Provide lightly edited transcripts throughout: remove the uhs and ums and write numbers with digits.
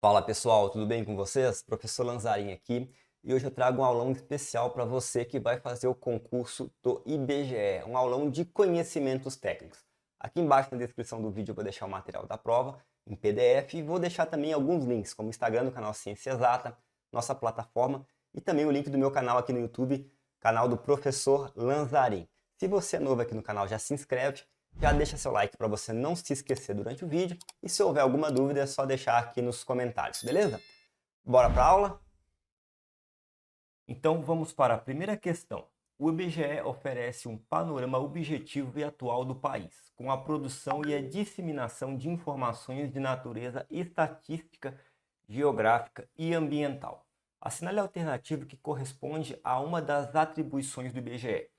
Fala pessoal, tudo bem com vocês? Professor Lanzarin aqui e hoje eu trago um aulão especial para você que vai fazer o concurso do IBGE, um aulão de conhecimentos técnicos. Aqui embaixo na descrição do vídeo eu vou deixar o material da prova em PDF e vou deixar também alguns links, como o Instagram do canal Ciência Exata, nossa plataforma e também o link do meu canal aqui no YouTube, canal do Professor Lanzarin. Se você é novo aqui no canal, já se inscreve, já deixa seu like para você não se esquecer durante o vídeo. E se houver alguma dúvida é só deixar aqui nos comentários, beleza? Bora para a aula? Então vamos para a primeira questão. O IBGE oferece um panorama objetivo e atual do país, com a produção e a disseminação de informações de natureza estatística, geográfica e ambiental. Assinale a alternativa que corresponde a uma das atribuições do IBGE.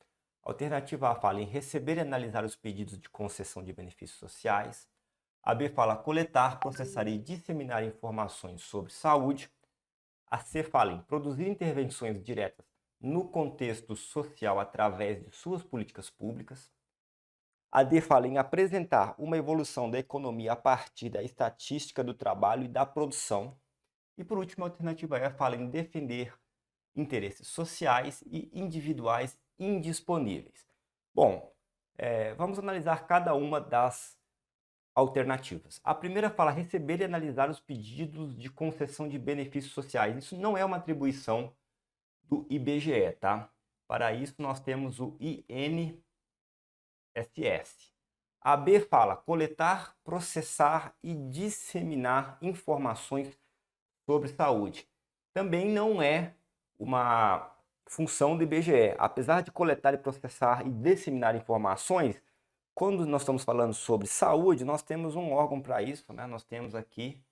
A alternativa A fala em receber e analisar os pedidos de concessão de benefícios sociais. A B fala coletar, processar e disseminar informações sobre saúde. A C fala em produzir intervenções diretas no contexto social através de suas políticas públicas. A D fala em apresentar uma evolução da economia a partir da estatística do trabalho e da produção. E por último, a alternativa E fala em defender interesses sociais e individuais indisponíveis. Bom, vamos analisar cada uma das alternativas. A primeira fala receber e analisar os pedidos de concessão de benefícios sociais. Isso não é uma atribuição do IBGE, tá? Para isso nós temos o INSS. A B fala coletar, processar e disseminar informações sobre saúde. Também não é uma função do IBGE. Apesar de coletar e processar e disseminar informações, quando nós estamos falando sobre saúde, nós temos um órgão para isso, né? Nós temos aqui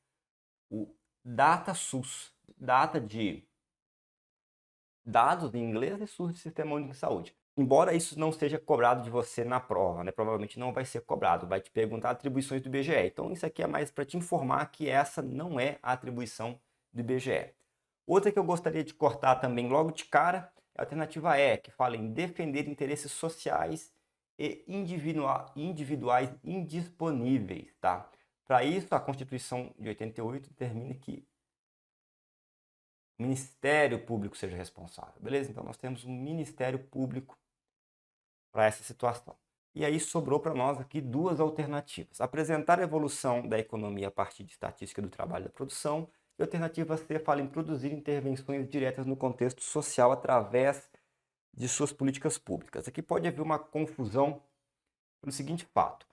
o DataSUS, data de dados em inglês e SUS de Sistema Único de Saúde. Embora isso não seja cobrado de você na prova, né? Provavelmente não vai ser cobrado, vai te perguntar atribuições do IBGE. Então isso aqui é mais para te informar que essa não é a atribuição do IBGE. Outra que eu gostaria de cortar também logo de cara é a alternativa E, que fala em defender interesses sociais e individuais indisponíveis, tá? Para isso, a Constituição de 88 determina que o Ministério Público seja responsável, beleza? Então, nós temos um Ministério Público para essa situação. E aí sobrou para nós aqui duas alternativas. Apresentar a evolução da economia a partir de estatística do trabalho e da produção. E a alternativa C fala em produzir intervenções diretas no contexto social através de suas políticas públicas. Aqui pode haver uma confusão pelo seguinte fato.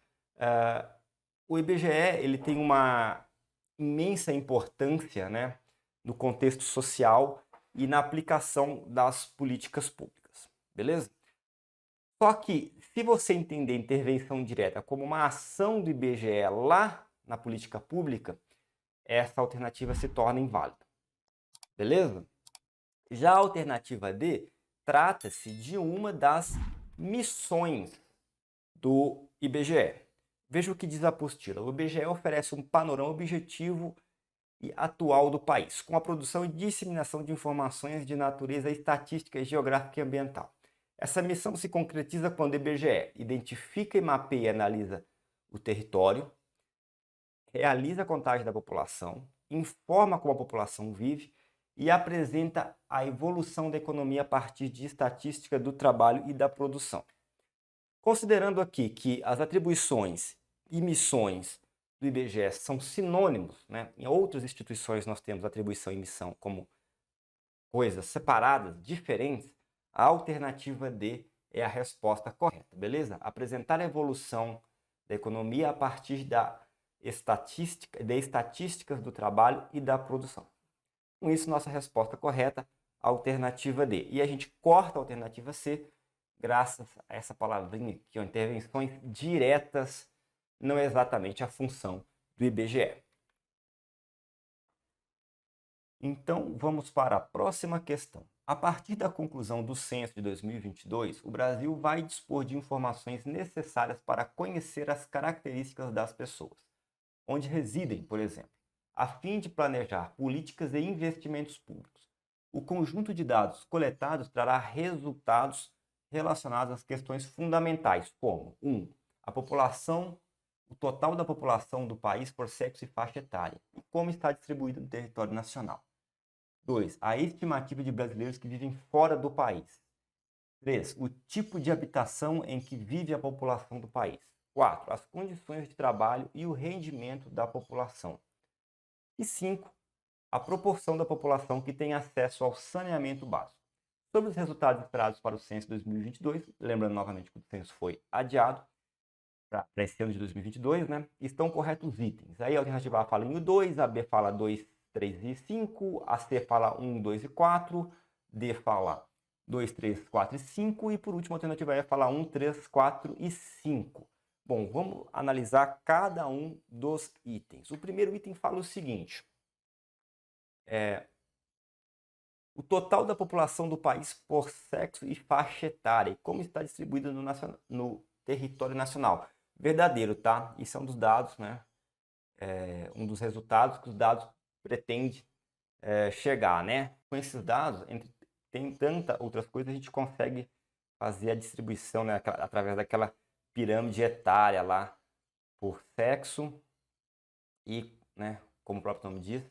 O IBGE ele tem uma imensa importância, né, no contexto social e na aplicação das políticas públicas, beleza? Só que, se você entender intervenção direta como uma ação do IBGE lá na política pública, essa alternativa se torna inválida, beleza? Já a alternativa D trata-se de uma das missões do IBGE. Veja o que diz a apostila. O IBGE oferece um panorama objetivo e atual do país, com a produção e disseminação de informações de natureza estatística, geográfica e ambiental. Essa missão se concretiza quando o IBGE identifica e mapeia e analisa o território, realiza a contagem da população, informa como a população vive e apresenta a evolução da economia a partir de estatística do trabalho e da produção. Considerando aqui que as atribuições e missões do IBGE são sinônimos, né? Em outras instituições nós temos atribuição e missão como coisas separadas, diferentes, a alternativa D é a resposta correta, beleza? Apresentar a evolução da economia a partir de estatísticas do trabalho e da produção. Com isso, nossa resposta correta, alternativa D. E a gente corta a alternativa C, graças a essa palavrinha aqui, ó, intervenções diretas, não é exatamente a função do IBGE. Então, vamos para a próxima questão. A partir da conclusão do censo de 2022, o Brasil vai dispor de informações necessárias para conhecer as características das pessoas, onde residem, por exemplo, a fim de planejar políticas e investimentos públicos. O conjunto de dados coletados trará resultados relacionados às questões fundamentais, como 1. A população, o total da população do país por sexo e faixa etária e como está distribuído no território nacional. 2. A estimativa de brasileiros que vivem fora do país. 3. O tipo de habitação em que vive a população do país. 4. As condições de trabalho e o rendimento da população. E 5. A proporção da população que tem acesso ao saneamento básico. Sobre os resultados esperados para o censo 2022, lembrando novamente que o censo foi adiado para esse ano de 2022, né? Estão corretos os itens. Aí a alternativa A fala em 1 e 2, a B fala 2, 3 e 5, a C fala 1, 2 e 4, D fala 2, 3, 4 e 5 e por último a alternativa E fala 1, 3, 4 e 5. Bom, vamos analisar cada um dos itens. O primeiro item fala o seguinte: o total da população do país por sexo e faixa etária, e como está distribuído no território nacional. Verdadeiro, tá? Isso é um dos dados, né? Um dos resultados que os dados pretendem chegar, né? Com esses dados, tem tanta outras coisas, a gente consegue fazer a distribuição, né? Através daquela pirâmide etária lá, por sexo e, né? Como o próprio nome diz,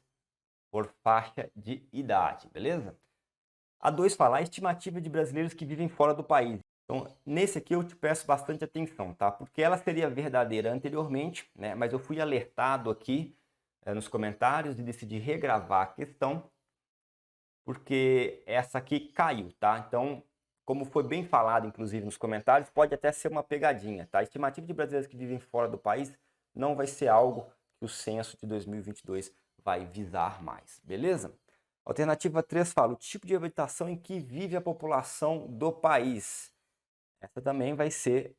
por faixa de idade, beleza? A 2 fala a estimativa de brasileiros que vivem fora do país. Então, nesse aqui eu te peço bastante atenção, tá? Porque ela seria verdadeira anteriormente, né? Mas eu fui alertado aqui nos comentários e decidi regravar a questão, porque essa aqui caiu, tá? Então, como foi bem falado, inclusive, nos comentários, pode até ser uma pegadinha, tá? A estimativa de brasileiros que vivem fora do país não vai ser algo que o censo de 2022 vai visar mais, beleza? Alternativa 3 fala o tipo de habitação em que vive a população do país. Essa também vai ser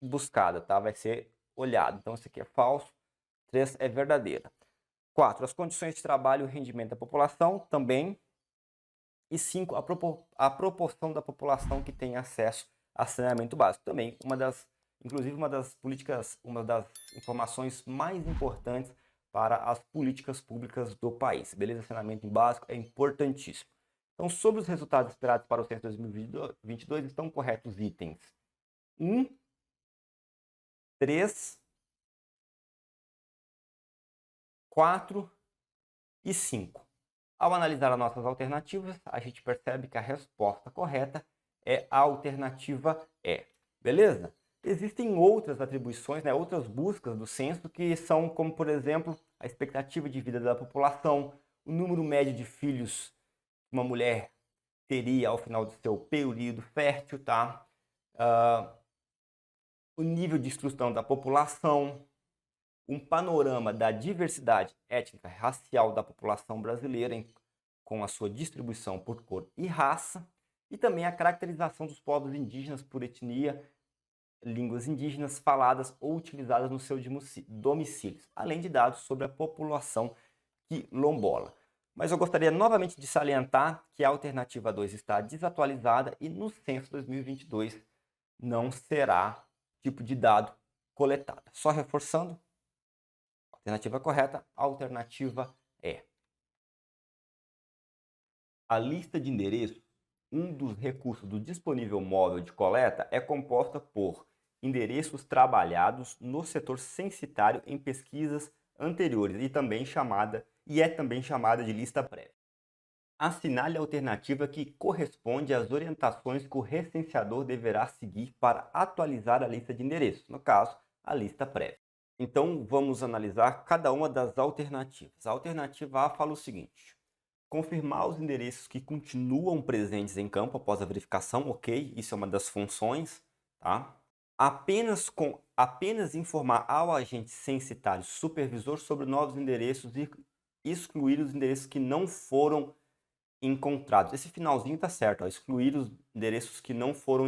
buscada, tá? Vai ser olhada. Então, isso aqui é falso. 3 é verdadeira. 4. As condições de trabalho e o rendimento da população, também. E 5. A proporção da população que tem acesso a saneamento básico. Também, inclusive, uma das informações mais importantes para as políticas públicas do país. Beleza? Saneamento básico é importantíssimo. Então, sobre os resultados esperados para o censo 2022, estão corretos os itens 1, 3, 4 e 5. Ao analisar as nossas alternativas, a gente percebe que a resposta correta é a alternativa E. Beleza? Existem outras atribuições, né, outras buscas do censo que são como, por exemplo, a expectativa de vida da população, o número médio de filhos que uma mulher teria ao final do seu período fértil, tá? O nível de instrução da população, um panorama da diversidade étnica e racial da população brasileira com a sua distribuição por cor e raça, e também a caracterização dos povos indígenas por etnia, línguas indígenas faladas ou utilizadas nos seus domicílios, além de dados sobre a população quilombola. Mas eu gostaria novamente de salientar que a alternativa 2 está desatualizada e no censo 2022 não será tipo de dado coletado. Só reforçando, alternativa correta, alternativa E. A lista de endereços, um dos recursos do disponível móvel de coleta, é composta por endereços trabalhados no setor censitário em pesquisas anteriores e é também chamada de lista prévia. Assinale a alternativa que corresponde às orientações que o recenseador deverá seguir para atualizar a lista de endereços, no caso, a lista prévia. Então, vamos analisar cada uma das alternativas. A alternativa A fala o seguinte: confirmar os endereços que continuam presentes em campo após a verificação, ok, isso é uma das funções, tá? Apenas informar ao agente censitário supervisor sobre novos endereços e excluir os endereços que não foram encontrados. Esse finalzinho tá certo, ó, excluir os endereços que não foram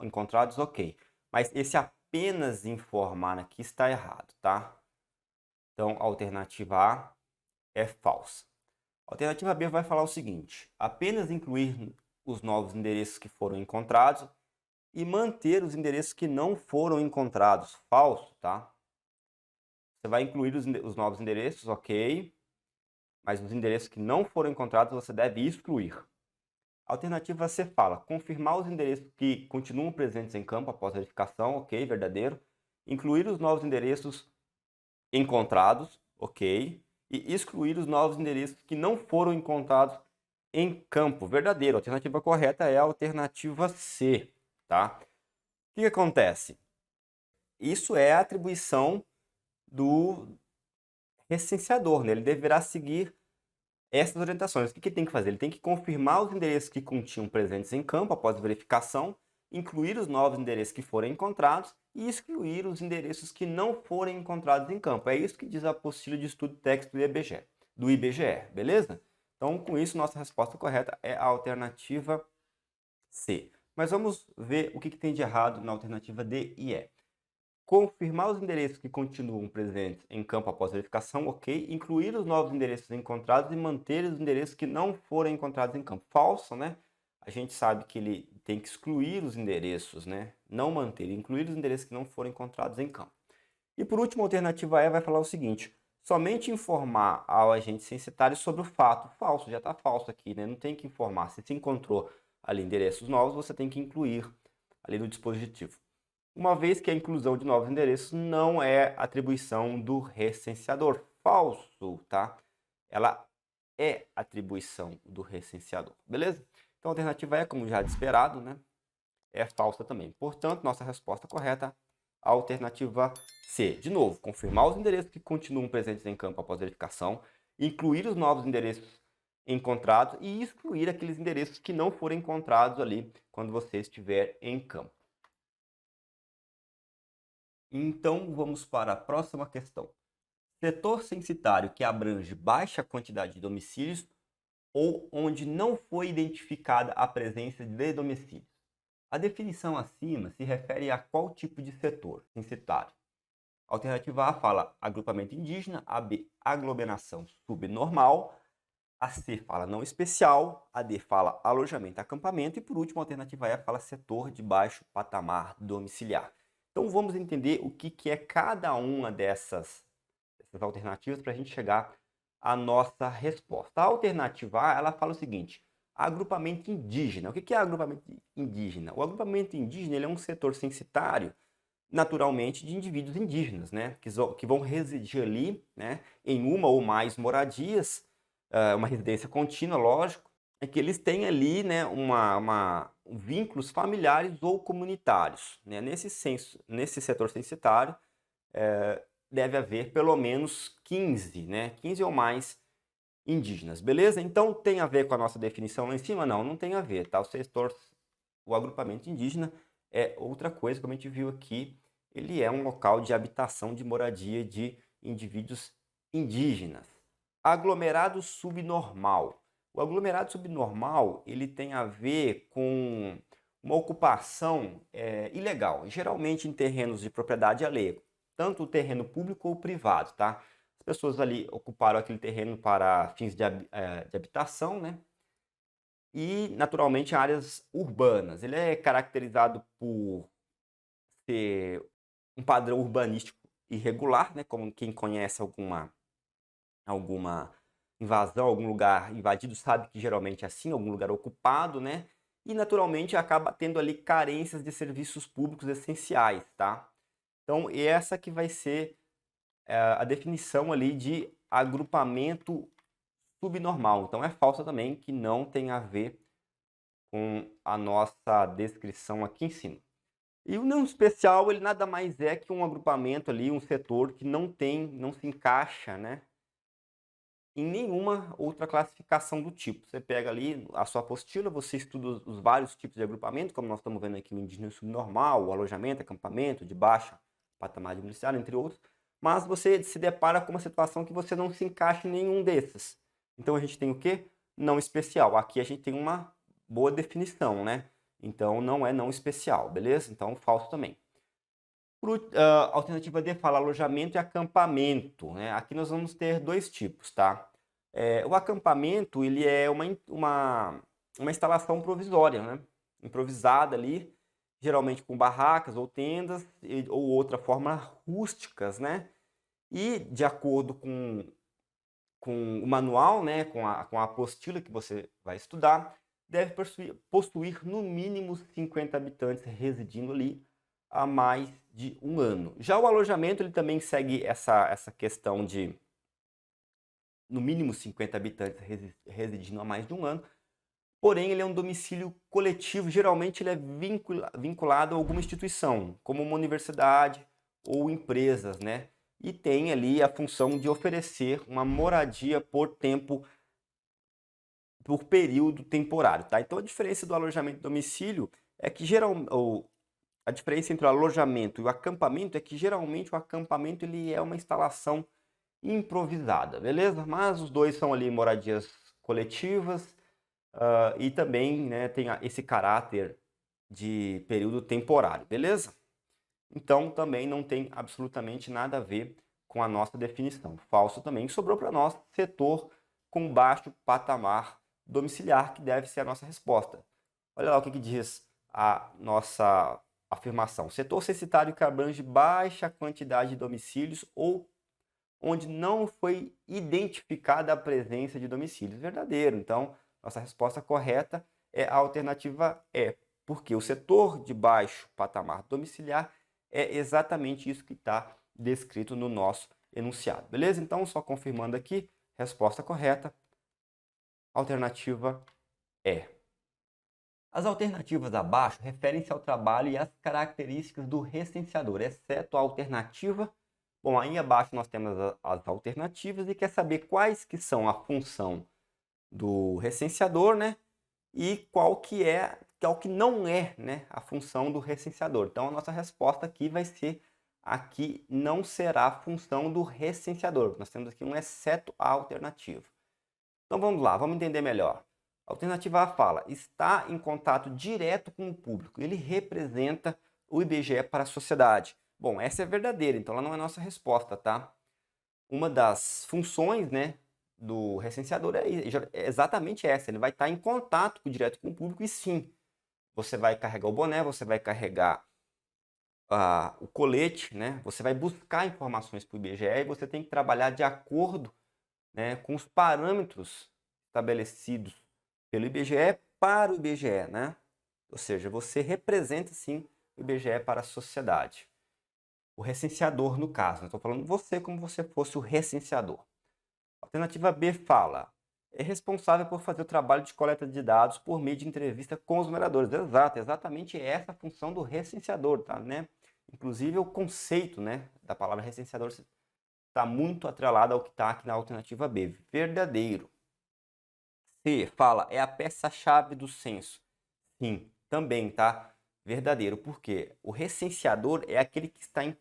encontrados, ok. Mas esse apenas informar aqui está errado, tá? Então, a alternativa A é falsa. A alternativa B vai falar o seguinte: apenas incluir os novos endereços que foram encontrados e manter os endereços que não foram encontrados. Falso, tá? Você vai incluir os novos endereços, ok. Mas os endereços que não foram encontrados você deve excluir. A alternativa C fala confirmar os endereços que continuam presentes em campo após a verificação, ok, verdadeiro. incluir os novos endereços encontrados, ok, e excluir os novos endereços que não foram encontrados em campo. Verdadeiro. A alternativa correta é a alternativa C, tá? O que acontece? Isso é a atribuição do recenseador, né? Ele deverá seguir essas orientações. O que ele tem que fazer? Ele tem que confirmar os endereços que continham presentes em campo após verificação, incluir os novos endereços que forem encontrados e excluir os endereços que não forem encontrados em campo. É isso que diz a apostila de estudo técnico do IBGE, beleza? Então, com isso, nossa resposta correta é a alternativa C. Mas vamos ver o que tem de errado na alternativa D e E. Confirmar os endereços que continuam presentes em campo após verificação, ok. Incluir os novos endereços encontrados e manter os endereços que não foram encontrados em campo. Falso, né? A gente sabe que ele tem que excluir os endereços, né? Não manter, incluir os endereços que não foram encontrados em campo. E por último, a alternativa E vai falar o seguinte: somente informar ao agente censitário sobre o fato. Falso, já está falso aqui, né? Não tem que informar. Se encontrou ali endereços novos, você tem que incluir ali no dispositivo. Uma vez que a inclusão de novos endereços não é atribuição do recenseador. Falso, tá? Ela é atribuição do recenseador, beleza? Então a alternativa é, como já de esperado, né? É falsa também. Portanto, nossa resposta correta, a alternativa C. De novo, confirmar os endereços que continuam presentes em campo após verificação, incluir os novos endereços encontrados e excluir aqueles endereços que não foram encontrados ali quando você estiver em campo. Então, vamos para a próxima questão. Setor censitário que abrange baixa quantidade de domicílios ou onde não foi identificada a presença de domicílios. A definição acima se refere a qual tipo de setor censitário. A alternativa A fala agrupamento indígena, a B, aglomeração subnormal, a C fala não especial, a D fala alojamento acampamento e, por último, a alternativa E fala setor de baixo patamar domiciliar. Então, vamos entender o que é cada uma dessas alternativas para a gente chegar à nossa resposta. A alternativa A, ela fala o seguinte: agrupamento indígena. O que é agrupamento indígena? O agrupamento indígena ele é um setor censitário, naturalmente, de indivíduos indígenas, né? Que vão residir ali, né, em uma ou mais moradias, uma residência contínua, lógico, é que eles têm ali, né, vínculos familiares ou comunitários, né? Nesse setor censitário, deve haver pelo menos 15, né? 15 ou mais indígenas, beleza? Então, tem a ver com a nossa definição lá em cima? Não, não tem a ver, tá? O agrupamento indígena é outra coisa, como a gente viu aqui, ele é um local de habitação, de moradia de indivíduos indígenas. Aglomerado subnormal. O aglomerado subnormal, ele tem a ver com uma ocupação ilegal, geralmente em terrenos de propriedade alheia, tanto o terreno público ou privado, tá? As pessoas ali ocuparam aquele terreno para fins de habitação, né? E, naturalmente, áreas urbanas. Ele é caracterizado por ser um padrão urbanístico irregular, né? Como quem conhece alguma invasão, algum lugar invadido, sabe que geralmente é assim, algum lugar ocupado, né? E, naturalmente, acaba tendo ali carências de serviços públicos essenciais, tá? Então, essa que vai ser a definição ali de agrupamento subnormal. Então, é falsa também, que não tem a ver com a nossa descrição aqui em cima. E o não especial, ele nada mais é que um agrupamento ali, um setor que não se encaixa, né, em nenhuma outra classificação do tipo. Você pega ali a sua apostila, você estuda os vários tipos de agrupamento, como nós estamos vendo aqui o indígena subnormal, o alojamento, acampamento, de baixa patamar administrativo, entre outros, mas você se depara com uma situação que você não se encaixa em nenhum desses. Então a gente tem o quê? Não especial. Aqui a gente tem uma boa definição, né? Então não é não especial, beleza? Então falso também. Alternativa D fala alojamento e acampamento, né? Aqui nós vamos ter dois tipos, tá? O acampamento, ele é uma instalação provisória, né? Improvisada ali, geralmente com barracas ou tendas ou outra forma rústicas, né? E de acordo com o manual, né? Com a apostila que você vai estudar, deve possuir no mínimo 50 habitantes residindo ali há mais de um ano. Já o alojamento, ele também segue essa questão de, no mínimo, 50 habitantes residindo há mais de um ano, porém ele é um domicílio coletivo, geralmente ele é vinculado a alguma instituição, como uma universidade ou empresas, né? E tem ali a função de oferecer uma moradia por período temporário, tá? Então a diferença do alojamento e domicílio é que a diferença entre o alojamento e o acampamento é que geralmente o acampamento ele é uma instalação improvisada, beleza? Mas os dois são ali moradias coletivas, e também, né, tem esse caráter de período temporário, beleza? Então também não tem absolutamente nada a ver com a nossa definição. Falso também. Sobrou para nós setor com baixo patamar domiciliar, que deve ser a nossa resposta. Olha lá o que diz a nossa afirmação. Setor censitário que abrange baixa quantidade de domicílios ou onde não foi identificada a presença de domicílios. Verdadeiro. Então, nossa resposta correta é a alternativa E, porque o setor de baixo patamar domiciliar é exatamente isso que está descrito no nosso enunciado. Beleza? Então, só confirmando aqui, resposta correta, alternativa E. As alternativas abaixo referem-se ao trabalho e às características do recenseador, exceto a alternativa. Bom, aí abaixo nós temos as alternativas e quer saber quais que são a função do recenseador, né? E qual que não é, né, a função do recenseador. Então a nossa resposta aqui vai ser aqui não será a função do recenseador. Nós temos aqui um exceto a alternativa. Então vamos lá, vamos entender melhor. A alternativa A fala, está em contato direto com o público. Ele representa o IBGE para a sociedade. Bom, essa é verdadeira, então ela não é nossa resposta, tá? Uma das funções, né, do recenseador é exatamente essa. Ele vai estar em contato direto com o público e sim, você vai carregar o boné, você vai carregar o colete, né? Você vai buscar informações para o IBGE e você tem que trabalhar de acordo, né, com os parâmetros estabelecidos pelo IBGE para o IBGE, né? Ou seja, você representa sim o IBGE para a sociedade. O recenseador, no caso, estou falando você como você fosse o recenseador. Alternativa B fala, é responsável por fazer o trabalho de coleta de dados por meio de entrevista com os moradores. Exato, exatamente essa a função do recenseador, tá, né? Inclusive o conceito, né, da palavra recenseador está muito atrelado ao que está aqui na alternativa B. Verdadeiro. C fala, é a peça-chave do censo. Sim, também, tá? Verdadeiro. Por quê? O recenseador é aquele que está em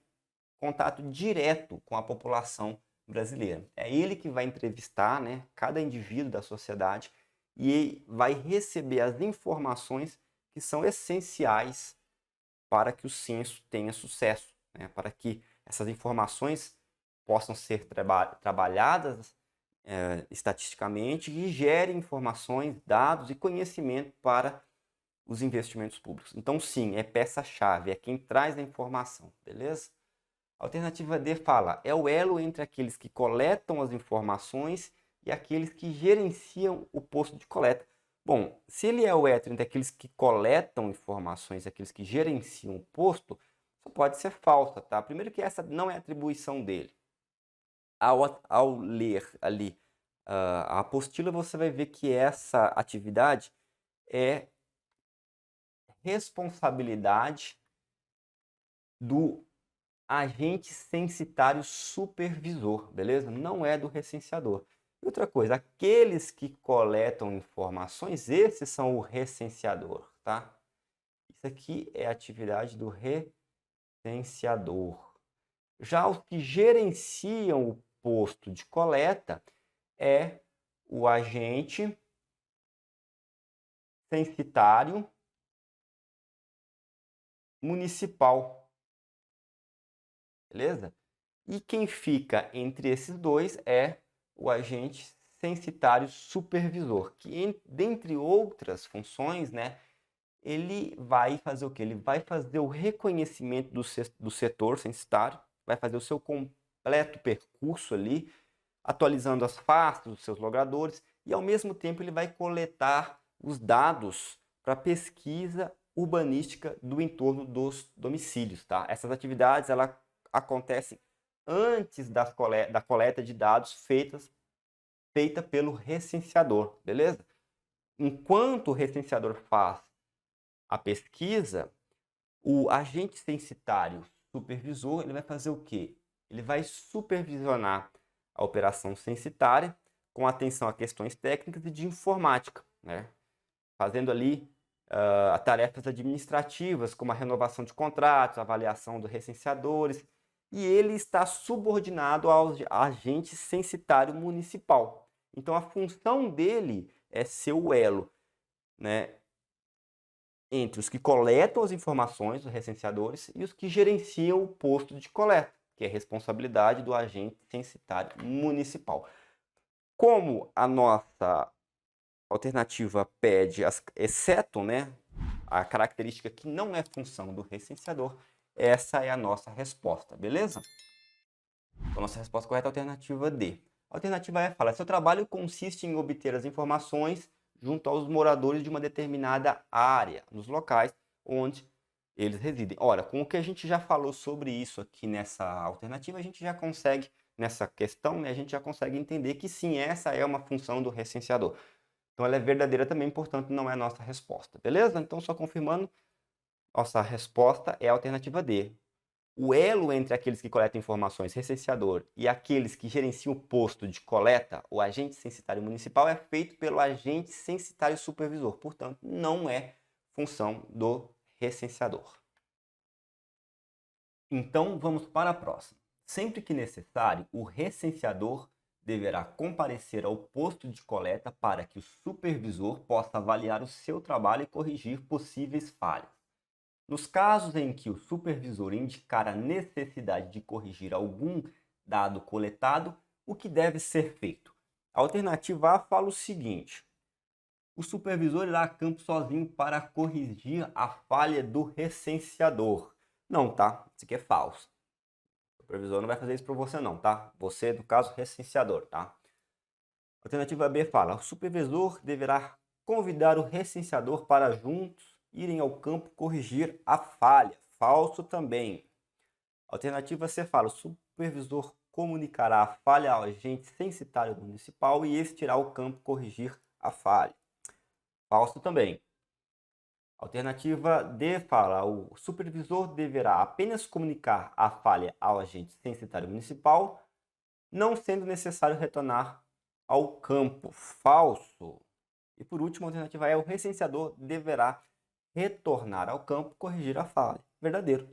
contato direto com a população brasileira. É ele que vai entrevistar, né, cada indivíduo da sociedade e vai receber as informações que são essenciais para que o censo tenha sucesso, né, para que essas informações possam ser trabalhadas estatisticamente e gerem informações, dados e conhecimento para os investimentos públicos. Então, sim, é peça-chave, é quem traz a informação, beleza? A alternativa D fala, é o elo entre aqueles que coletam as informações e aqueles que gerenciam o posto de coleta. Bom, se ele é o elo entre aqueles que coletam informações e aqueles que gerenciam o posto, só pode ser falsa, tá? Primeiro que essa não é atribuição dele. Ao ler ali a apostila, você vai ver que essa atividade é responsabilidade do agente censitário supervisor, beleza? Não é do recenseador. E outra coisa, aqueles que coletam informações, esses são o recenseador, tá? Isso aqui é a atividade do recenseador. Já os que gerenciam o posto de coleta é o agente censitário municipal, beleza? E quem fica entre esses dois é o agente censitário supervisor, que dentre outras funções, né, ele vai fazer o quê? Ele vai fazer o reconhecimento do setor censitário, vai fazer o seu completo percurso ali, atualizando as pastas dos seus logradores e ao mesmo tempo ele vai coletar os dados para pesquisa urbanística do entorno dos domicílios, tá? Essas atividades elas acontecem antes da coleta de dados feita pelo recenseador, beleza? Enquanto o recenseador faz a pesquisa, o agente censitário supervisor, ele vai fazer o quê? Ele vai supervisionar a operação censitária com atenção a questões técnicas e de informática, né? Fazendo ali tarefas administrativas, como a renovação de contratos, a avaliação dos recenseadores, e ele está subordinado ao agente censitário municipal. Então, a função dele é ser o elo, né, entre os que coletam as informações dos recenseadores e os que gerenciam o posto de coleta, que é responsabilidade do agente censitário municipal. Como a nossa alternativa pede, exceto, né, a característica que não é função do recenseador, essa é a nossa resposta, beleza? Então, nossa resposta correta é a alternativa D. A alternativa E fala: seu trabalho consiste em obter as informações junto aos moradores de uma determinada área, nos locais onde eles residem. Ora, com o que a gente já falou sobre isso aqui nessa alternativa, a gente já consegue, nessa questão, né, a gente já consegue entender que sim, essa é uma função do recenseador. Então ela é verdadeira também, portanto não é a nossa resposta, beleza? Então só confirmando, nossa resposta é a alternativa D. O elo entre aqueles que coletam informações, recenseador, e aqueles que gerenciam o posto de coleta, o agente censitário municipal, é feito pelo agente censitário supervisor. Portanto, não é função do recenseador. Então, vamos para a próxima. Sempre que necessário, o recenseador deverá comparecer ao posto de coleta para que o supervisor possa avaliar o seu trabalho e corrigir possíveis falhas. Nos casos em que o supervisor indicar a necessidade de corrigir algum dado coletado, o que deve ser feito? A alternativa A fala o seguinte: o supervisor irá a campo sozinho para corrigir a falha do recenseador. Não, tá? Isso aqui é falso. O supervisor não vai fazer isso para você não, tá? Você, no caso, recenseador, tá? A alternativa B fala: o supervisor deverá convidar o recenseador para juntos irem ao campo corrigir a falha. Falso também. Alternativa C fala: o supervisor comunicará a falha ao agente censitário municipal e este irá ao campo corrigir a falha. Falso também. Alternativa D fala: o supervisor deverá apenas comunicar a falha ao agente censitário municipal, não sendo necessário retornar ao campo. Falso. E por último, a alternativa é: o recenseador deverá retornar ao campo corrigir a falha. Verdadeiro.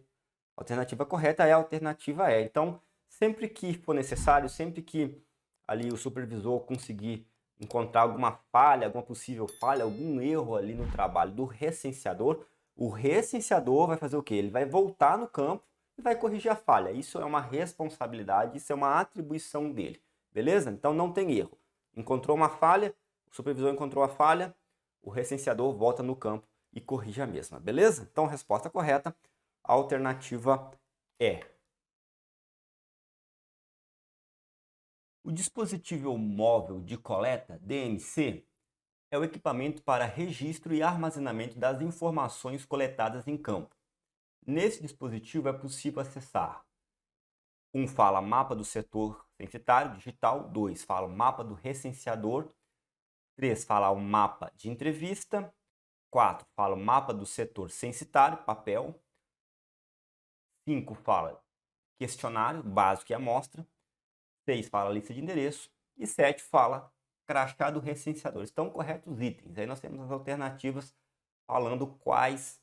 A alternativa correta é a alternativa E. Então, sempre que for necessário, sempre que ali o supervisor conseguir encontrar alguma falha, alguma possível falha, algum erro ali no trabalho do recenseador, o recenseador vai fazer o quê? Ele vai voltar no campo e vai corrigir a falha. Isso é uma responsabilidade, isso é uma atribuição dele. Beleza? Então não tem erro. Encontrou uma falha, o supervisor encontrou a falha, o recenseador volta no campo e corrige a mesma, beleza? Então, resposta correta, alternativa E. O dispositivo móvel de coleta, DMC, é o equipamento para registro e armazenamento das informações coletadas em campo. Nesse dispositivo é possível acessar: 1 fala mapa do setor censitário digital, 2 fala mapa do recenseador, 3 fala o mapa de entrevista, 4 fala o mapa do setor censitário, papel, 5 fala questionário básico e amostra, 6 fala lista de endereço e 7 fala crachá do recenseador. Estão corretos os itens. Aí nós temos as alternativas falando quais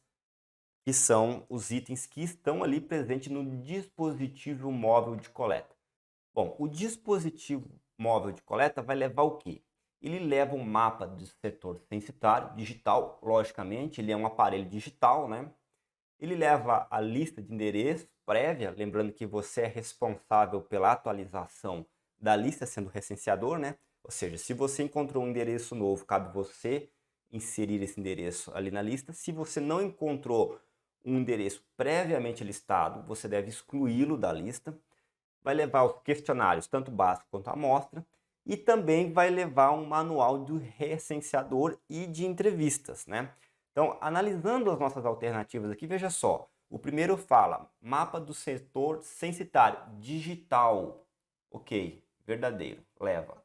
que são os itens que estão ali presentes no dispositivo móvel de coleta. Bom, o dispositivo móvel de coleta vai levar o quê? Ele leva um mapa do setor censitário digital, logicamente, ele é um aparelho digital, né? Ele leva a lista de endereços prévia, lembrando que você é responsável pela atualização da lista sendo recenseador, né? Ou seja, se você encontrou um endereço novo, cabe você inserir esse endereço ali na lista. Se você não encontrou um endereço previamente listado, você deve excluí-lo da lista. Vai levar os questionários, tanto básico quanto amostra, e também vai levar um manual do recenseador e de entrevistas, né? Então, analisando as nossas alternativas aqui, veja só. O primeiro fala, mapa do setor censitário, digital. Ok, verdadeiro, leva.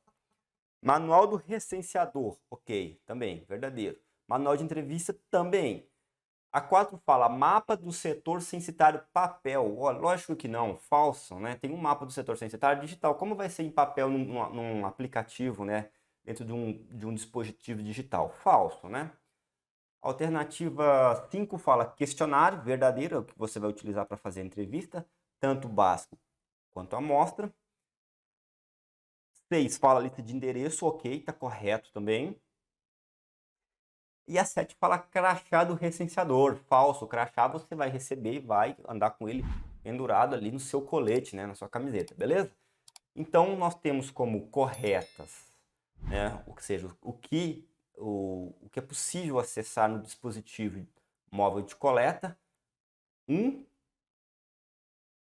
Manual do recenseador, ok, também, verdadeiro. Manual de entrevista, também. A 4 fala mapa do setor censitário papel. Oh, lógico que não, falso, né? Tem um mapa do setor censitário digital. Como vai ser em papel num aplicativo, né? Dentro de um dispositivo digital? Falso, né? Alternativa 5 fala questionário, verdadeiro, é o que você vai utilizar para fazer a entrevista, tanto básico quanto amostra. 6 fala lista de endereço, ok, está correto também. E a 7 fala crachá do recenseador, falso. O crachá você vai receber e vai andar com ele pendurado ali no seu colete, né, na sua camiseta, beleza? Então, nós temos como corretas, né, ou seja, o que é possível acessar no dispositivo móvel de coleta. 1,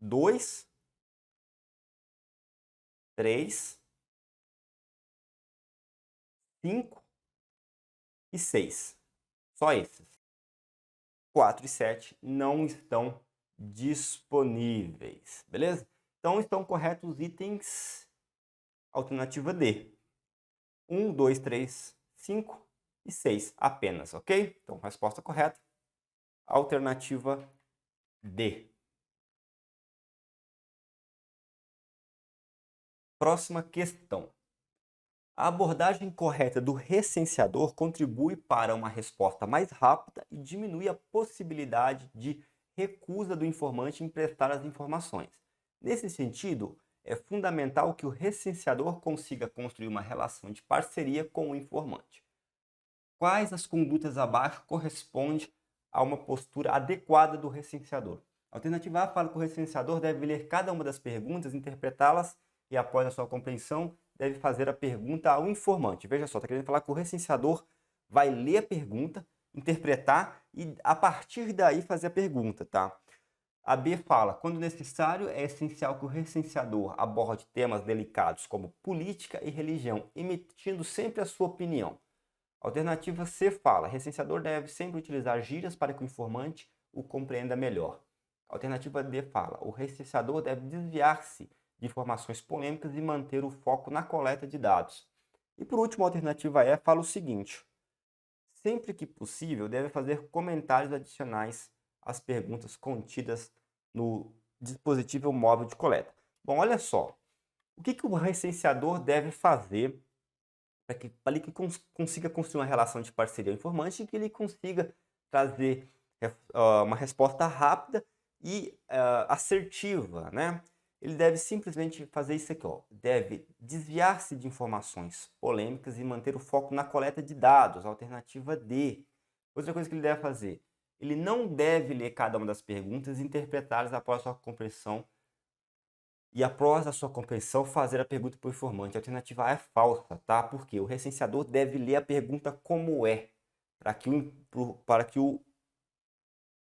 2, 3, 5 e 6. Só esses. 4 e 7 não estão disponíveis, beleza? Então estão corretos os itens alternativa D. 1, 2, 3, 5 e 6 apenas, ok? Então, resposta correta, alternativa D. Próxima questão. A abordagem correta do recenseador contribui para uma resposta mais rápida e diminui a possibilidade de recusa do informante em prestar as informações. Nesse sentido, é fundamental que o recenseador consiga construir uma relação de parceria com o informante. Quais as condutas abaixo correspondem a uma postura adequada do recenseador? A alternativa A fala que o recenseador deve ler cada uma das perguntas, interpretá-las e, após a sua compreensão, deve fazer a pergunta ao informante. Veja só, está querendo falar que o recenseador vai ler a pergunta, interpretar e, a partir daí, fazer a pergunta, tá? A B fala, quando necessário, é essencial que o recenseador aborde temas delicados como política e religião, emitindo sempre a sua opinião. A alternativa C fala, recenseador deve sempre utilizar gírias para que o informante o compreenda melhor. A alternativa D fala, o recenseador deve desviar-se de informações polêmicas e manter o foco na coleta de dados. E por último, a alternativa E fala o seguinte, sempre que possível, deve fazer comentários adicionais às perguntas contidas no dispositivo móvel de coleta. Bom, olha só, o que o recenseador deve fazer para que consiga construir uma relação de parceria ao informante e que ele consiga trazer uma resposta rápida e assertiva, né? Ele deve simplesmente fazer isso aqui, ó. Deve desviar-se de informações polêmicas e manter o foco na coleta de dados, alternativa D. Outra coisa que ele deve fazer, ele não deve ler cada uma das perguntas e interpretá-las após a sua compreensão e após a sua compreensão fazer a pergunta para o informante. A alternativa A é falsa, tá? Porque o recenseador deve ler a pergunta como é, para que o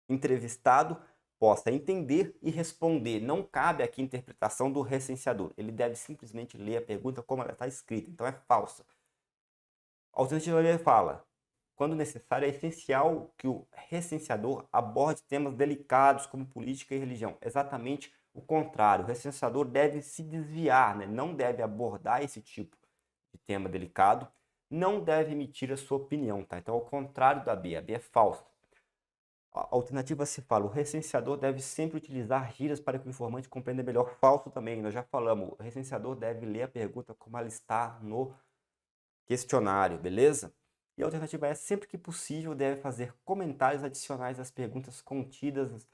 entrevistado possa entender e responder. Não cabe aqui a interpretação do recenseador. Ele deve simplesmente ler a pergunta como ela está escrita. Então é falsa. A alternativa B fala, quando necessário, é essencial que o recenseador aborde temas delicados como política e religião. Exatamente o contrário. O recenseador deve se desviar, né? Não deve abordar esse tipo de tema delicado, não deve emitir a sua opinião, tá? Então, ao contrário da B, a B é falsa. A alternativa se fala, o recenseador deve sempre utilizar gírias para que o informante compreenda melhor. Falso também, nós já falamos, o recenseador deve ler a pergunta como ela está no questionário, beleza? E a alternativa é, sempre que possível, deve fazer comentários adicionais às perguntas contidas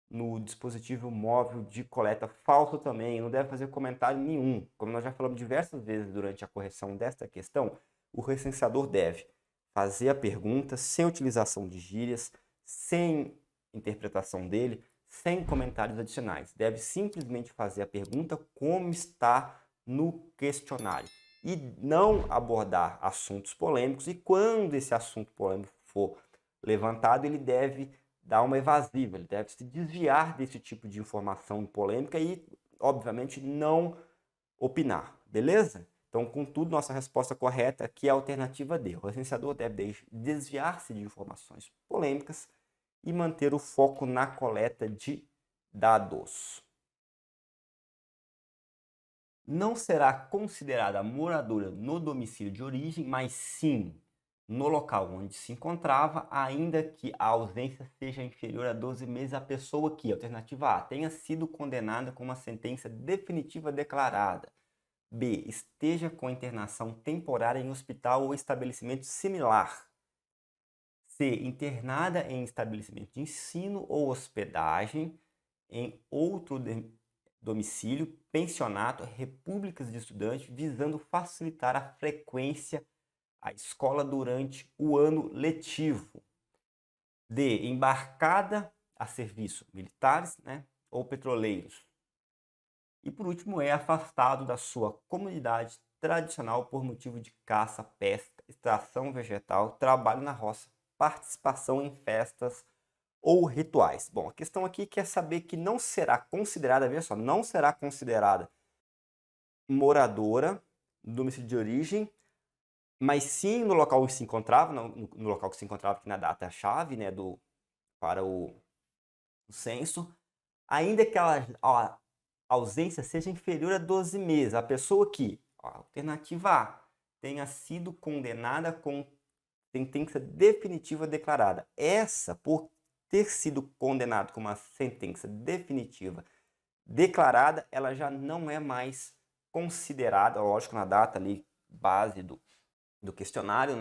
no dispositivo móvel de coleta. Falso também, não deve fazer comentário nenhum. Como nós já falamos diversas vezes durante a correção desta questão, o recenseador deve fazer a pergunta sem utilização de gírias, sem interpretação dele, sem comentários adicionais. Deve simplesmente fazer a pergunta como está no questionário e não abordar assuntos polêmicos, e quando esse assunto polêmico for levantado, ele deve dar uma evasiva, ele deve se desviar desse tipo de informação polêmica e, obviamente, não opinar, beleza? Então, contudo, nossa resposta correta aqui é a alternativa D. O recenseador deve desviar-se de informações polêmicas e manter o foco na coleta de dados. Não será considerada moradora no domicílio de origem, mas sim no local onde se encontrava, ainda que a ausência seja inferior a 12 meses, a pessoa que, alternativa A, tenha sido condenada com uma sentença definitiva declarada. B, esteja com internação temporária em hospital ou estabelecimento similar. C, internada em estabelecimento de ensino ou hospedagem em outro domicílio, pensionato, repúblicas de estudantes, visando facilitar a frequência à escola durante o ano letivo. D, embarcada a serviço militares, ou petroleiros. E por último, é afastado da sua comunidade tradicional por motivo de caça, pesca, extração vegetal, trabalho na roça, participação em festas ou rituais. Bom, a questão aqui quer saber que não será considerada, veja só, não será considerada moradora do domicílio de origem, mas sim no local que se encontrava, no local que se encontrava aqui na data-chave, para o censo, ainda que a ausência seja inferior a 12 meses. A pessoa que, alternativa A, tenha sido condenada com sentença definitiva declarada. Essa, por ter sido condenado com uma sentença definitiva declarada, ela já não é mais considerada, lógico, na data ali, base do questionário,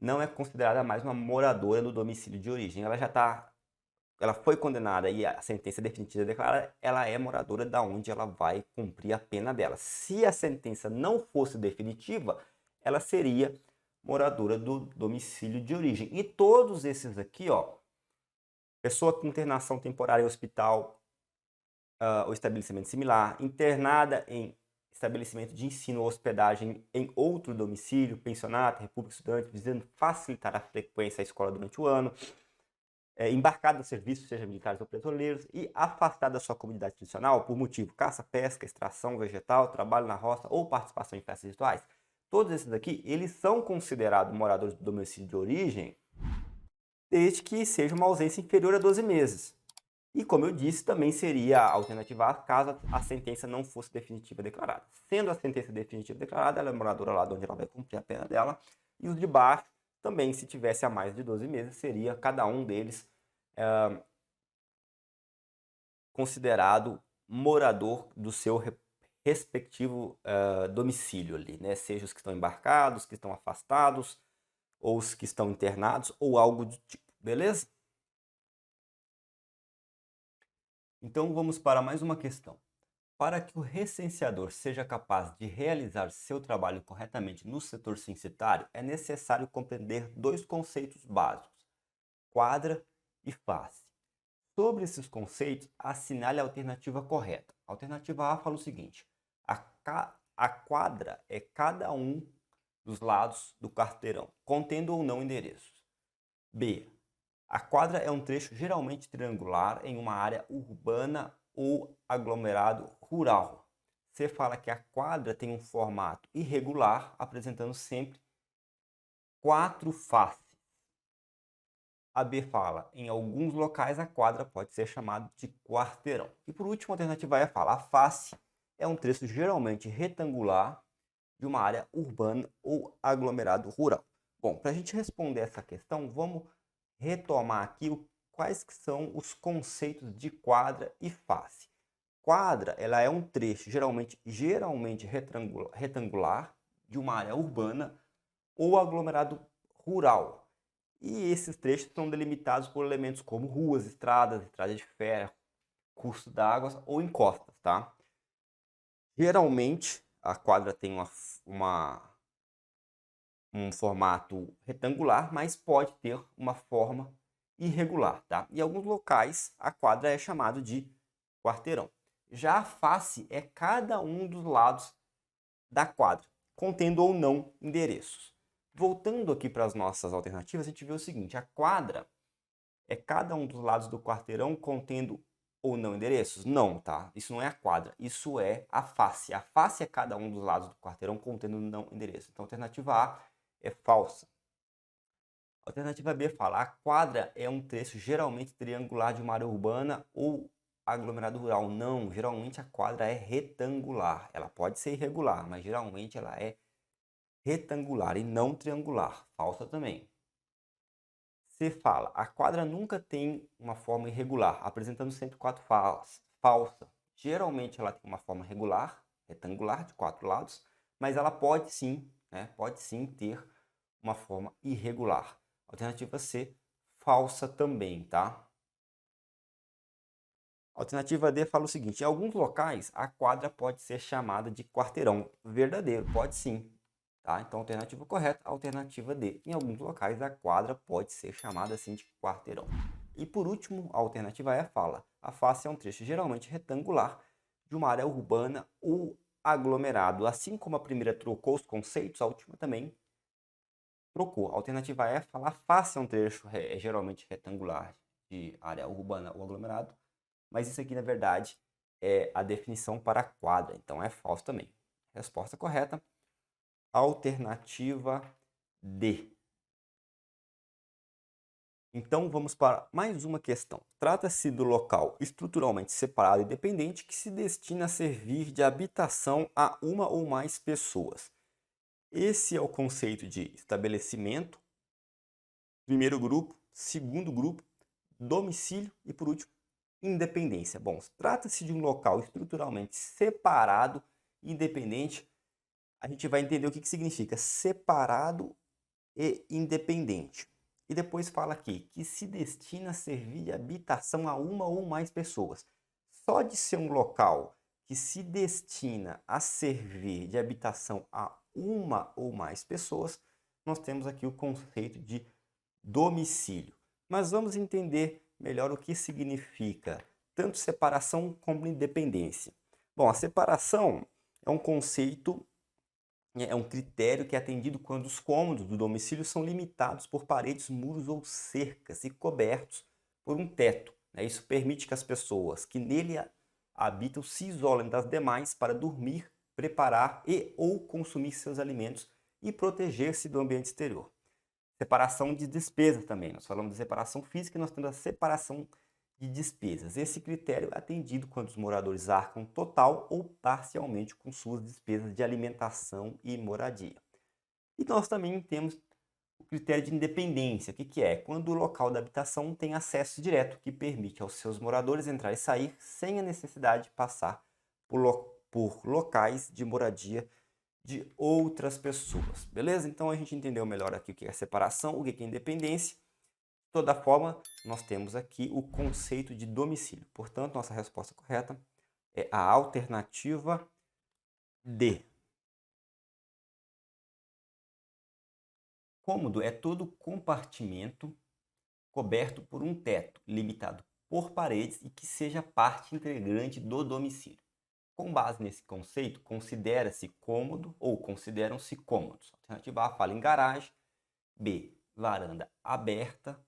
não é considerada mais uma moradora do domicílio de origem. Ela foi condenada e a sentença definitiva declarada, ela é moradora da onde ela vai cumprir a pena dela. Se a sentença não fosse definitiva, ela seria moradora do domicílio de origem. E todos esses aqui, pessoa com internação temporária em hospital ou estabelecimento similar, internada em estabelecimento de ensino ou hospedagem em outro domicílio, pensionato, república estudante, visando facilitar a frequência à escola durante o ano, embarcado no serviço, seja militares ou petroleiros, e afastado da sua comunidade tradicional por motivo caça, pesca, extração vegetal, trabalho na roça ou participação em festas rituais. Todos esses aqui, eles são considerados moradores do domicílio de origem, desde que seja uma ausência inferior a 12 meses. E, como eu disse, também seria a alternativa A caso a sentença não fosse definitiva declarada. Sendo a sentença definitiva declarada, ela é moradora lá de onde ela vai cumprir a pena dela. E os de baixo, também, se tivesse a mais de 12 meses, seria cada um deles considerado morador do seu respectivo domicílio ali, seja os que estão embarcados, os que estão afastados, ou os que estão internados, ou algo do tipo, beleza? Então vamos para mais uma questão. Para que o recenseador seja capaz de realizar seu trabalho corretamente no setor censitário, é necessário compreender dois conceitos básicos: quadra e face. Sobre esses conceitos, assinale a alternativa correta. A alternativa A fala o seguinte: a quadra é cada um dos lados do carteirão, contendo ou não endereços. B. A quadra é um trecho geralmente triangular em uma área urbana ou aglomerado rural. C fala que a quadra tem um formato irregular, apresentando sempre 4 faces. A B fala, em alguns locais a quadra pode ser chamada de quarteirão. E por último, a alternativa E fala, a face é um trecho geralmente retangular de uma área urbana ou aglomerado rural. Bom, para a gente responder essa questão, vamos retomar aqui quais que são os conceitos de quadra e face. Quadra, ela é um trecho geralmente retangular de uma área urbana ou aglomerado rural. E esses trechos são delimitados por elementos como ruas, estradas de ferro, curso d'água ou encostas, tá? Geralmente, a quadra tem um formato retangular, mas pode ter uma forma irregular, tá? Em alguns locais, a quadra é chamada de quarteirão. Já a face é cada um dos lados da quadra, contendo ou não endereços. Voltando aqui para as nossas alternativas, a gente vê o seguinte: a quadra é cada um dos lados do quarteirão contendo ou não endereços? Não, tá? Isso não é a quadra, isso é a face. A face é cada um dos lados do quarteirão contendo não endereço. Então, a alternativa A é falsa. A alternativa B fala: a quadra é um trecho geralmente triangular de uma área urbana ou aglomerado rural. Não, geralmente a quadra é retangular. Ela pode ser irregular, mas geralmente ela é retangular e não triangular. Falsa também. C fala: a quadra nunca tem uma forma irregular, apresentando sempre 4 faces. Falsa. Geralmente ela tem uma forma regular, retangular, de 4 lados, mas ela pode sim, pode sim ter uma forma irregular. Alternativa C, falsa também, tá? Alternativa D fala o seguinte: em alguns locais a quadra pode ser chamada de quarteirão. Verdadeiro, pode sim. Tá? Então, alternativa correta, alternativa D. Em alguns locais a quadra pode ser chamada assim de quarteirão. E por último, a alternativa E fala: a face é um trecho geralmente retangular de uma área urbana ou aglomerado. Assim como a primeira trocou os conceitos, a última também trocou. A alternativa E fala: a face é um trecho geralmente retangular de área urbana ou aglomerado. Mas isso aqui, na verdade, é a definição para quadra, então é falso também. Resposta correta, alternativa D. Então vamos para mais uma questão. Trata-se do local estruturalmente separado e dependente que se destina a servir de habitação a uma ou mais pessoas. Esse é o conceito de estabelecimento, primeiro grupo, segundo grupo, domicílio e, por último, independência. Bom, trata-se de um local estruturalmente separado e independente. A gente vai entender o que significa separado e independente. E depois fala aqui que se destina a servir de habitação a uma ou mais pessoas. Só de ser um local que se destina a servir de habitação a uma ou mais pessoas, nós temos aqui o conceito de domicílio. Mas vamos entender melhor o que significa tanto separação como independência. Bom, a separação é um conceito, é um critério que é atendido quando os cômodos do domicílio são limitados por paredes, muros ou cercas e cobertos por um teto. Isso permite que as pessoas que nele habitam se isolem das demais para dormir, preparar e ou consumir seus alimentos e proteger-se do ambiente exterior. Separação de despesas também. Nós falamos de separação física e nós temos a separação de despesas. Esse critério é atendido quando os moradores arcam total ou parcialmente com suas despesas de alimentação e moradia. E nós também temos o critério de independência. O que é? Quando o local da habitação tem acesso direto, que permite aos seus moradores entrar e sair sem a necessidade de passar por locais de moradia de outras pessoas, beleza? Então a gente entendeu melhor aqui o que é separação, o que é independência. De toda forma, nós temos aqui o conceito de domicílio. Portanto, nossa resposta correta é a alternativa D. Cômodo é todo compartimento coberto por um teto, limitado por paredes e que seja parte integrante do domicílio. Com base nesse conceito, considera-se cômodo ou consideram-se cômodos. Alternativa A fala em garagem, B, varanda aberta,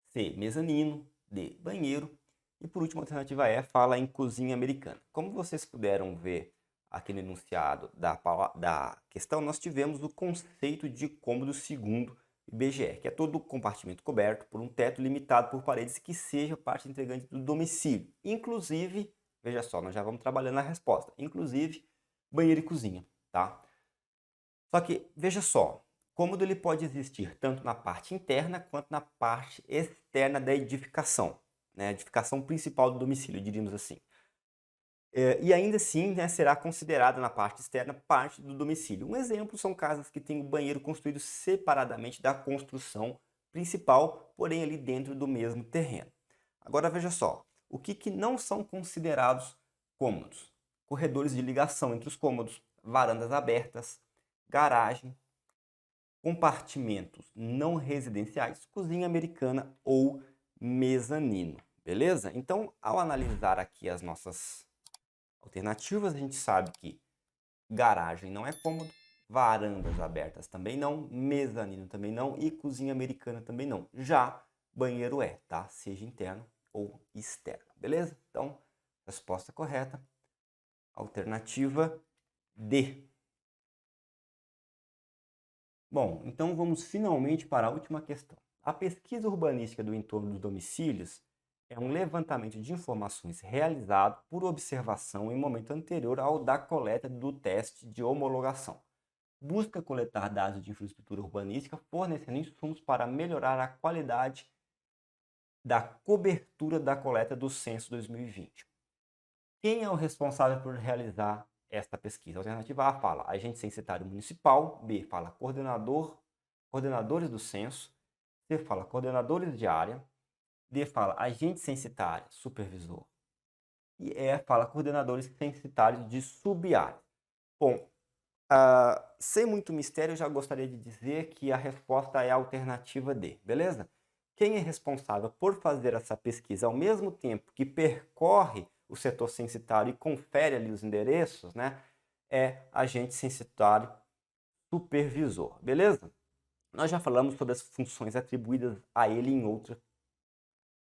C, mezanino, D, banheiro e por último a alternativa E fala em cozinha americana. Como vocês puderam ver aqui no enunciado da questão, nós tivemos o conceito de cômodo segundo IBGE, que é todo compartimento coberto por um teto limitado por paredes que seja parte integrante do domicílio, inclusive, veja só, nós já vamos trabalhando na resposta, inclusive banheiro e cozinha, tá? Só que, veja só, cômodo ele pode existir tanto na parte interna quanto na parte externa da edificação, a edificação principal do domicílio, diríamos assim. E ainda assim, será considerada na parte externa parte do domicílio. Um exemplo são casas que têm o banheiro construído separadamente da construção principal, porém ali dentro do mesmo terreno. Agora veja só, o que não são considerados cômodos? Corredores de ligação entre os cômodos, varandas abertas, garagem, compartimentos não residenciais, cozinha americana ou mezanino, beleza? Então, ao analisar aqui as nossas alternativas, a gente sabe que garagem não é cômodo, varandas abertas também não, mezanino também não e cozinha americana também não. Já banheiro é, tá? Seja interno ou externo. beleza? Então, resposta correta, alternativa D. Bom, então vamos finalmente para a última questão. A pesquisa urbanística do entorno dos domicílios é um levantamento de informações realizado por observação em momento anterior ao da coleta do teste de homologação. Busca coletar dados de infraestrutura urbanística, fornecendo insumos para melhorar a qualidade da cobertura da coleta do censo 2020. Quem é o responsável por realizar esta pesquisa? A alternativa A fala agente censitário municipal, B fala coordenadores do censo, C fala coordenadores de área, D fala agente censitário supervisor e E fala coordenadores censitários de subárea. Bom, sem muito mistério, eu já gostaria de dizer que a resposta é a alternativa D, beleza? Quem é responsável por fazer essa pesquisa ao mesmo tempo que percorre o setor censitário e confere ali os endereços, né, é agente censitário supervisor, beleza? Nós já falamos sobre as funções atribuídas a ele em outra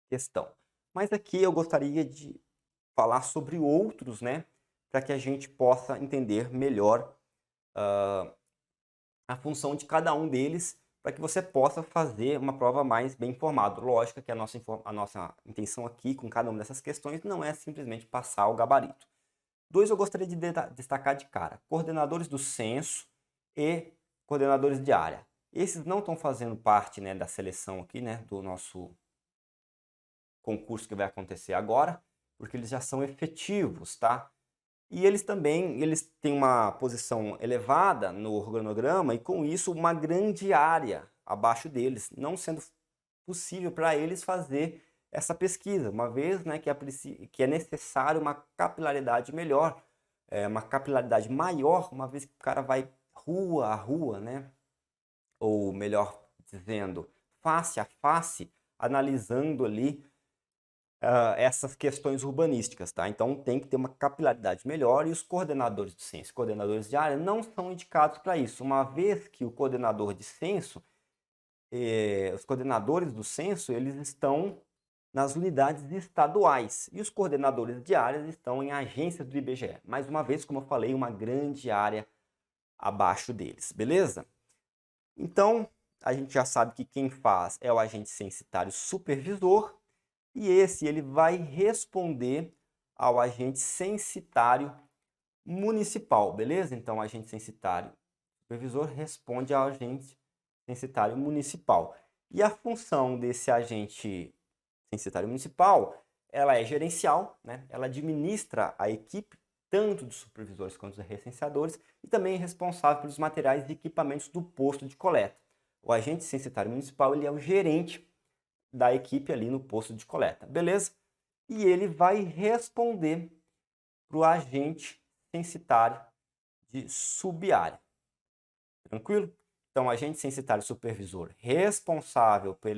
questão. Mas aqui eu gostaria de falar sobre outros, né, para que a gente possa entender melhor a função de cada um deles, para que você possa fazer uma prova mais bem informada. Lógico que a nossa intenção aqui com cada uma dessas questões não é simplesmente passar o gabarito. 2 eu gostaria de destacar de cara: coordenadores do censo e coordenadores de área. Esses não estão fazendo parte, né, da seleção aqui, né, do nosso concurso que vai acontecer agora, porque eles já são efetivos, tá? E eles têm uma posição elevada no organograma e com isso uma grande área abaixo deles, não sendo possível para eles fazer essa pesquisa, uma vez, né, que é necessário uma capilaridade melhor, uma capilaridade maior, uma vez que o cara vai rua a rua, né? Ou melhor dizendo, face a face, analisando ali essas questões urbanísticas, tá? Então tem que ter uma capilaridade melhor e os coordenadores de censo, coordenadores de área não são indicados para isso, uma vez que o coordenador de censo, os coordenadores do censo, eles estão nas unidades estaduais e os coordenadores de áreas estão em agências do IBGE. Mais uma vez, como eu falei, uma grande área abaixo deles, beleza? Então, a gente já sabe que quem faz é o agente censitário supervisor e ele vai responder ao agente censitário municipal, beleza? Então, o agente censitário supervisor responde ao agente censitário municipal. E a função desse agente censitário municipal, ela é gerencial, né? Ela administra a equipe, tanto dos supervisores quanto dos recenseadores, e também é responsável pelos materiais e equipamentos do posto de coleta. O agente censitário municipal, ele é o gerente da equipe ali no posto de coleta, beleza? E ele vai responder para o agente censitário de subárea. Tranquilo? Então, agente censitário supervisor responsável por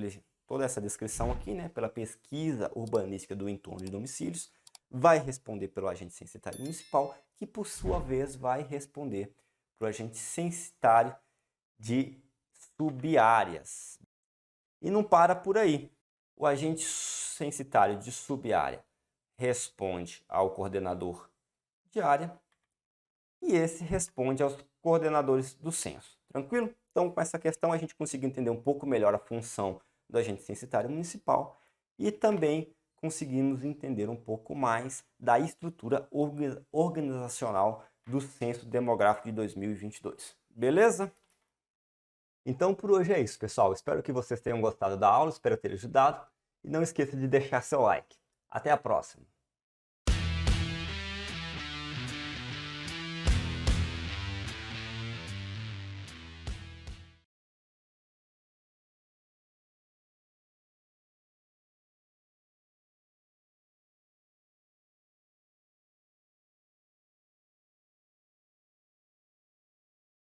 toda essa descrição aqui, né, pela pesquisa urbanística do entorno de domicílios, vai responder pelo agente censitário municipal, que por sua vez vai responder para o agente censitário de subáreas. E não para por aí. O agente censitário de subárea responde ao coordenador de área e esse responde aos coordenadores do censo. Tranquilo? Então, com essa questão, a gente conseguiu entender um pouco melhor a função do agente censitário municipal e também conseguimos entender um pouco mais da estrutura organizacional do Censo Demográfico de 2022. Beleza? Então, por hoje é isso, pessoal. Espero que vocês tenham gostado da aula, espero ter ajudado. E não esqueça de deixar seu like. Até a próxima!